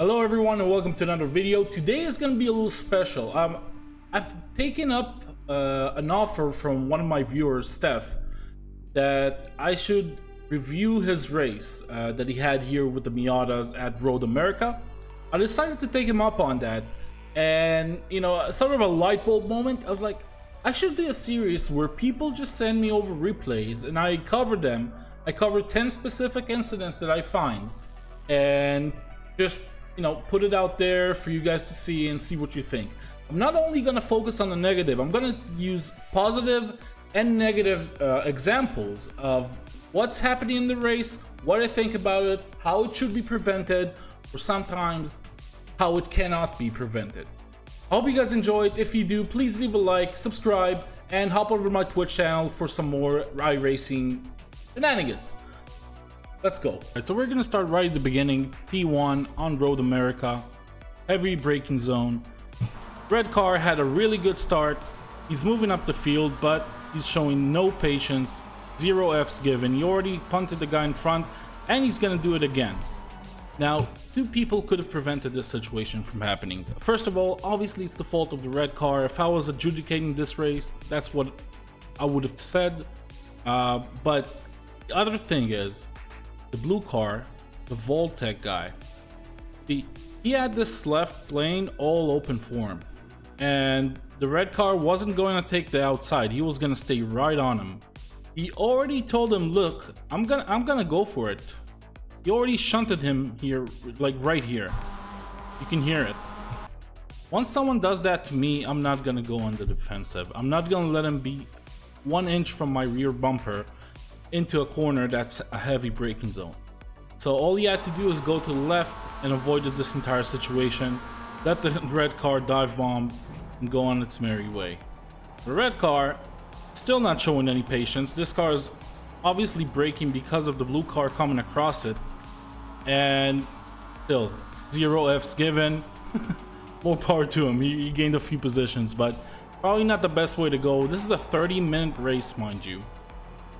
Hello everyone and welcome to another video. Today is going to be a little special. I've taken up an offer from one of my viewers, Steph, that I should review his race that he had here with the Miatas at Road America. I decided to take him up on that, and sort of a light bulb moment. I was like, I should do a series where people just send me over replays and I cover them. I cover 10 specific incidents that I find and just put it out there for you guys to see and see what you think. I'm not only going to focus on the negative, I'm going to use positive and negative examples of what's happening in the race, what I think about it, how it should be prevented, or sometimes how it cannot be prevented. I hope you guys enjoyed. If you do, please leave a like, subscribe, and hop over to my Twitch channel for some more iRacing shenanigans. Let's go. Alright, so we're gonna start right at the beginning. T1 on Road America, heavy braking zone. Red car had a really good start. He's moving up the field, but he's showing no patience. 0 F's given. He already punted the guy in front, and he's gonna do it again. Now, two people could have prevented this situation from happening. First of all, obviously it's the fault of the red car. If I was adjudicating this race, that's what I would have said. But the other thing is, the blue car, the Voltec guy, he had this left lane all open for him, and the red car wasn't going to take the outside. He was going to stay right on him. He already told him, look, I'm gonna go for it. He already shunted him here, like right here. You can hear it. Once someone does that to me, I'm not gonna go on the defensive. I'm not gonna let him be 1 inch from my rear bumper into a corner that's a heavy braking zone. So all he had to do is go to the left and avoided this entire situation. Let the red car dive bomb and go on its merry way. The red car still not showing any patience. This car is obviously braking because of the blue car coming across it, and still 0 F's given. More power to him. He gained a few positions, but probably not the best way to go. This is a 30-minute race, mind you.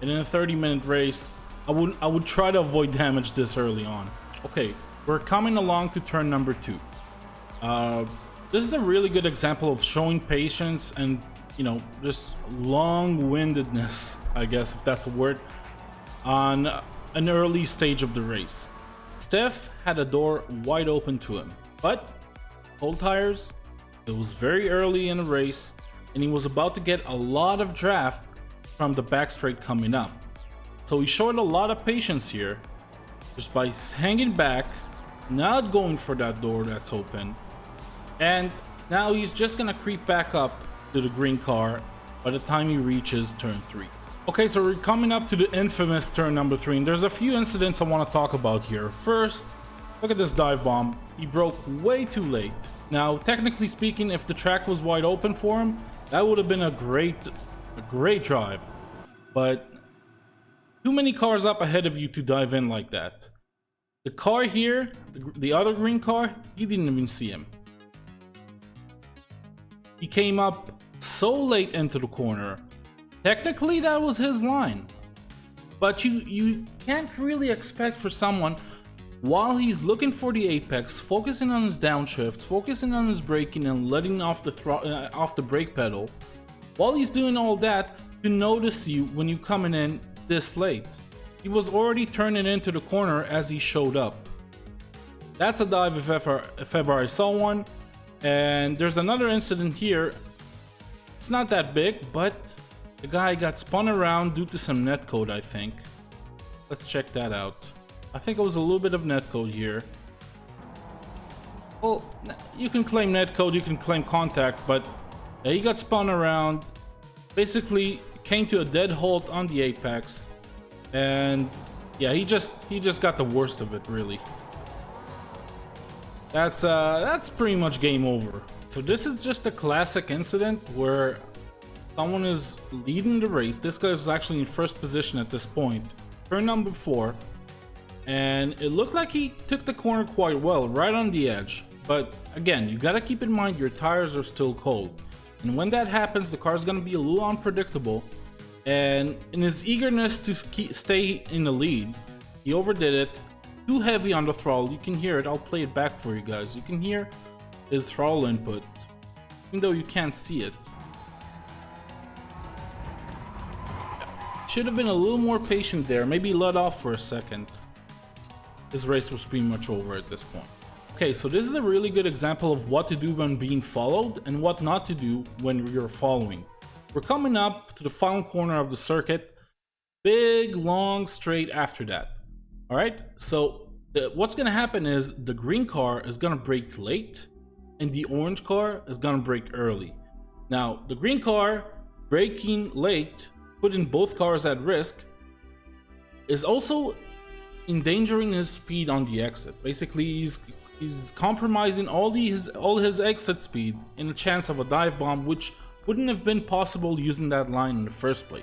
And in a 30-minute race, I would try to avoid damage this early on. Okay, we're coming along to turn number 2. This is a really good example of showing patience and, just long-windedness, I guess, if that's a word, on an early stage of the race. Steph had a door wide open to him, but cold tires, it was very early in the race, and he was about to get a lot of draft from the back straight coming up. So he showed a lot of patience here, just by hanging back, not going for that door that's open, and now he's just gonna creep back up to the green car by the time he reaches turn 3. Okay, so we're coming up to the infamous turn number 3, and there's a few incidents I want to talk about here. First, look at this dive bomb. He broke way too late. Now, technically speaking, if the track was wide open for him, that would have been a great drive, but too many cars up ahead of you to dive in like that. The car here, the other green car, you didn't even see him. He came up so late into the corner. Technically that was his line, but you can't really expect for someone, while he's looking for the apex, focusing on his downshifts, focusing on his braking and letting off the brake pedal, while he's doing all that, to notice you when you coming in this late. He was already turning into the corner as he showed up. That's a dive if ever I saw one. And there's another incident here. It's not that big, but the guy got spun around due to some netcode, I think. Let's check that out. I think it was a little bit of netcode here. Well, you can claim netcode, you can claim contact, but he got spun around. Basically came to a dead halt on the apex, and yeah, he just got the worst of it, really. That's pretty much game over. So this is just a classic incident where someone is leading the race. This guy is actually in first position at this point, turn number 4, and it looked like he took the corner quite well, right on the edge. But again, you gotta keep in mind your tires are still cold, and when that happens, the car's gonna be a little unpredictable. And in his eagerness to stay in the lead, he overdid it, too heavy on the throttle. You can hear it. I'll play it back for you guys. You can hear his throttle input, even though you can't see it. Should have been a little more patient there. Maybe let off for a second. This race was pretty much over at this point. Okay, so this is a really good example of what to do when being followed and what not to do when you're following. We're coming up to the final corner of the circuit. Big, long straight after that. Alright, so what's going to happen is the green car is going to brake late and the orange car is going to brake early. Now, the green car braking late, putting both cars at risk, is also endangering his speed on the exit. Basically, he's compromising all his exit speed in a chance of a dive bomb, which wouldn't have been possible using that line in the first place.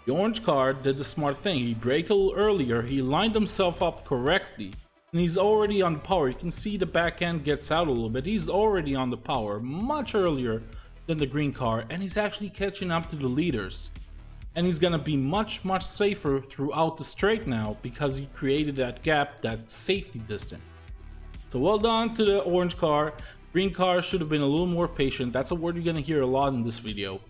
The orange car did the smart thing. He braked a little earlier, he lined himself up correctly, and he's already on the power. You can see the back end gets out a little bit. He's already on the power much earlier than the green car, and he's actually catching up to the leaders. And he's gonna be much safer throughout the straight now because he created that gap, that safety distance. So well done to the orange car. Green car should have been a little more patient. That's a word you're gonna hear a lot in this video.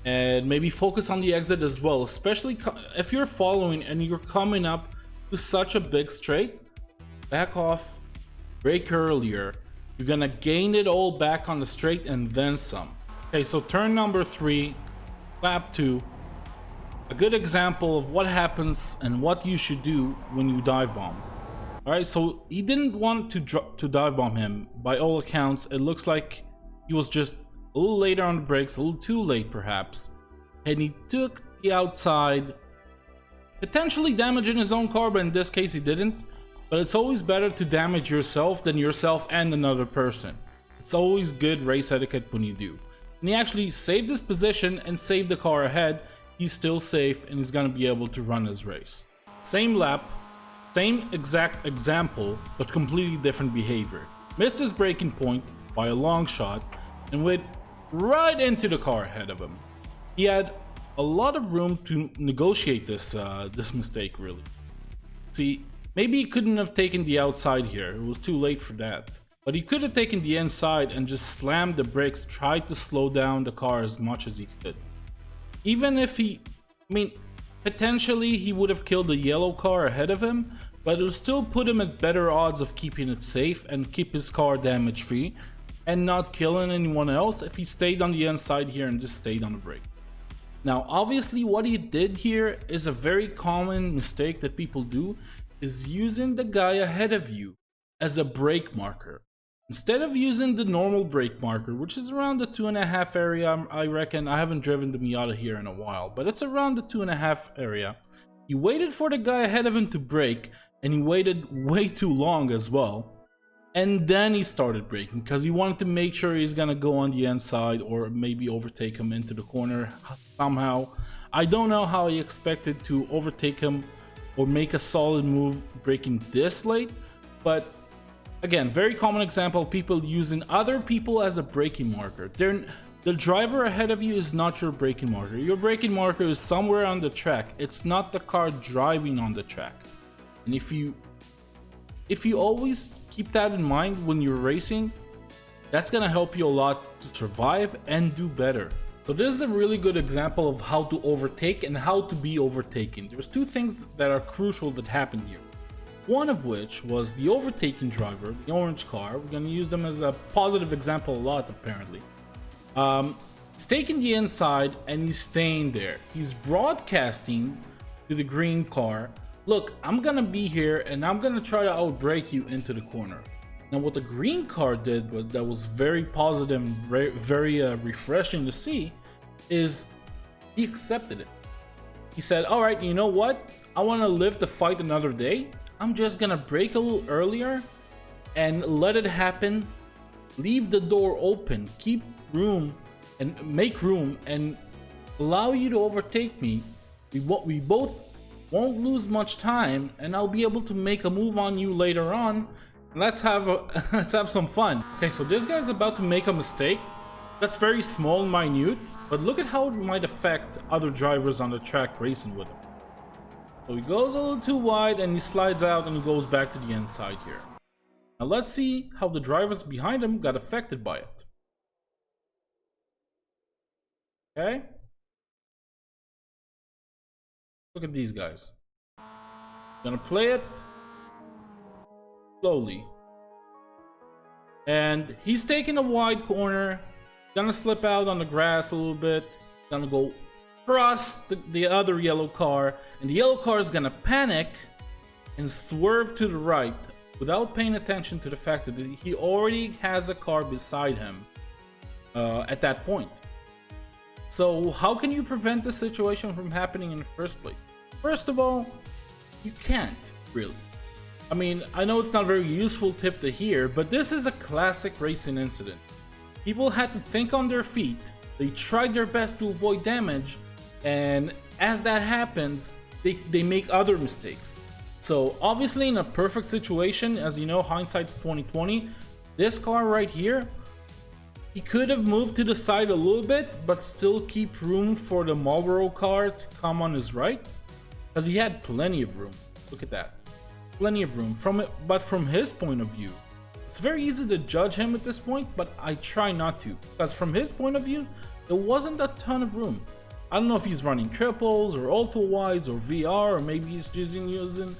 And maybe focus on the exit as well, especially if you're following and you're coming up to such a big straight. Back off, brake earlier. You're gonna gain it all back on the straight and then some. Okay, so turn number 3, lap 2. A good example of what happens and what you should do when you dive bomb. Alright, so he didn't want to dive bomb him. By all accounts, it looks like he was just a little later on the brakes, a little too late perhaps. And he took the outside, potentially damaging his own car, but in this case he didn't. But it's always better to damage yourself than yourself and another person. It's always good race etiquette when you do. And he actually saved his position and saved the car ahead. He's still safe and he's gonna be able to run his race. Same lap, same exact example, but completely different behavior. Missed his braking point by a long shot and went right into the car ahead of him. He had a lot of room to negotiate this mistake, really. See, maybe he couldn't have taken the outside here, it was too late for that. But he could have taken the inside and just slammed the brakes, tried to slow down the car as much as he could. Even if potentially he would have killed the yellow car ahead of him, but it would still put him at better odds of keeping it safe and keep his car damage free and not killing anyone else if he stayed on the inside here and just stayed on the brake. Now, obviously what he did here is a very common mistake that people do, is using the guy ahead of you as a brake marker. Instead of using the normal brake marker, which is around the 2.5 area, I reckon. I haven't driven the Miata here in a while, but it's around the 2.5 area. He waited for the guy ahead of him to brake, and he waited way too long as well. And then he started braking, because he wanted to make sure he's gonna go on the inside or maybe overtake him into the corner somehow. I don't know how he expected to overtake him or make a solid move braking this late, but again, very common example of people using other people as a braking marker. The driver ahead of you is not your braking marker. Your braking marker is somewhere on the track. It's not the car driving on the track. And if you always keep that in mind when you're racing, that's gonna help you a lot to survive and do better. So this is a really good example of how to overtake and how to be overtaken. There's two things that are crucial that happened here. One of which was the overtaking driver, the orange car. We're going to use them as a positive example a lot, apparently. He's taking the inside and he's staying there. He's broadcasting to the green car, look, I'm going to be here and I'm going to try to outbrake you into the corner. Now what the green car did, that was very positive and very refreshing to see, is he accepted it. He said, all right, you know what? I want to live to fight another day. I'm just gonna brake a little earlier and let it happen. Leave the door open, keep room and make room and allow you to overtake me. We both won't lose much time and I'll be able to make a move on you later on. Let's have some fun. Okay, so this guy's about to make a mistake that's very small and minute, but look at how it might affect other drivers on the track racing with him. So he goes a little too wide and he slides out and he goes back to the inside here. Now let's see how the drivers behind him got affected by it. Okay. Look at these guys. Gonna play it slowly. And he's taking a wide corner. Gonna slip out on the grass a little bit. Gonna go across the other yellow car. And the yellow car is gonna panic and swerve to the right without paying attention to the fact that he already has a car beside him at that point. So how can you prevent the situation from happening in the first place? First of all, you can't really. I mean, I know it's not a very useful tip to hear, but this is a classic racing incident. People had to think on their feet, they tried their best to avoid damage, and as that happens, they make other mistakes. So obviously in a perfect situation, as you know, hindsight's 2020, this car right here, he could have moved to the side a little bit, but still keep room for the Marlboro car to come on his right, because he had plenty of room. Look at that. Plenty of room from it, but from his point of view, it's very easy to judge him at this point, but I try not to, because from his point of view, there wasn't a ton of room. I don't know if he's running triples or ultra wides or VR, or maybe he's just using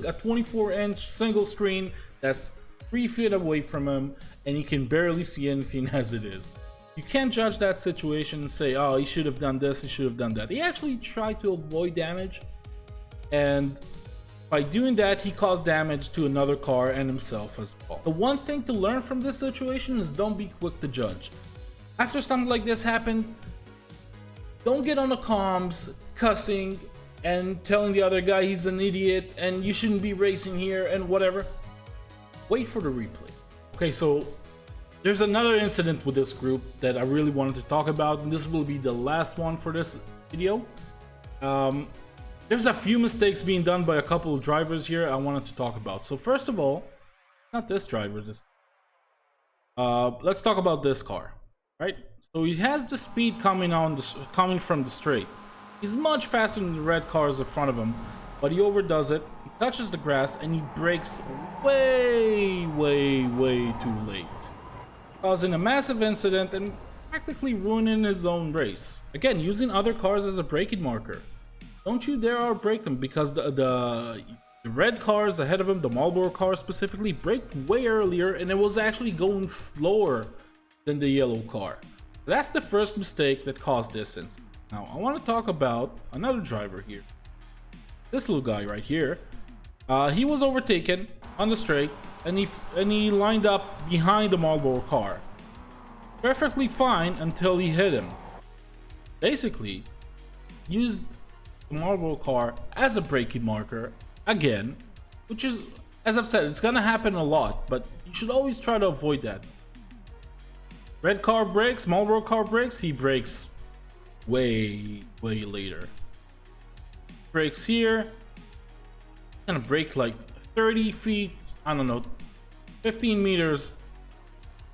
a 24-inch single screen that's 3 feet away from him, and he can barely see anything as it is. You can't judge that situation and say, oh, he should have done this, he should have done that. He actually tried to avoid damage, and by doing that, he caused damage to another car and himself as well. The one thing to learn from this situation is don't be quick to judge. After something like this happened, don't get on the comms cussing and telling the other guy he's an idiot and you shouldn't be racing here and whatever. Wait for the replay. Okay, so there's another incident with this group that I really wanted to talk about, and this will be the last one for this video. There's a few mistakes being done by a couple of drivers here I wanted to talk about. So first of all, not this driver, let's talk about this car, right? So he has the speed coming from the straight. He's much faster than the red cars in front of him, but he overdoes it. He touches the grass and he brakes way too late, causing a massive incident and practically ruining his own race. Again, using other cars as a braking marker. Don't you dare outbrake them, because the red cars ahead of him, the Marlboro car specifically, braked way earlier and it was actually going slower than the yellow car. That's the first mistake that caused this incident. Now, I want to talk about another driver here. This little guy right here. He was overtaken on the straight and he lined up behind the Marlboro car. Perfectly fine until he hit him. Basically, used the Marlboro car as a braking marker again, which is, as I've said, it's gonna happen a lot, but you should always try to avoid that. Red car brakes, Marlboro car brakes, he brakes way later. Brakes here, gonna brake like 30 feet, I don't know, 15 meters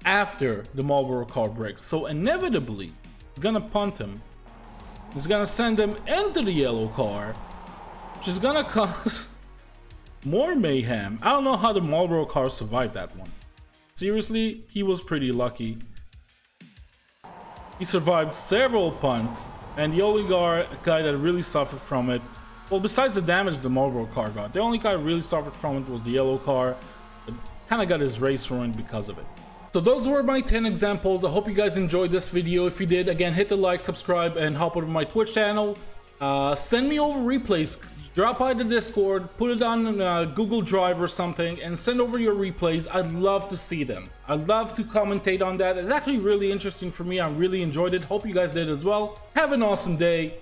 after the Marlboro car brakes. So inevitably, it's gonna punt him. It's gonna send him into the yellow car, which is gonna cause more mayhem. I don't know how the Marlboro car survived that one. Seriously, he was pretty lucky. He survived several punts, and the only guy that really suffered from it, well, besides the damage the Marlboro car got, the only guy that really suffered from it was the yellow car. It kind of got his race ruined because of it. So those were my 10 examples. I hope you guys enjoyed this video. If you did, again, hit the like, subscribe, and hop over to my Twitch channel. Send me over replays. Drop by the Discord, put it on Google Drive or something, and send over your replays. I'd love to see them. I'd love to commentate on that. It's actually really interesting for me. I really enjoyed it. Hope you guys did as well. Have an awesome day.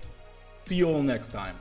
See you all next time.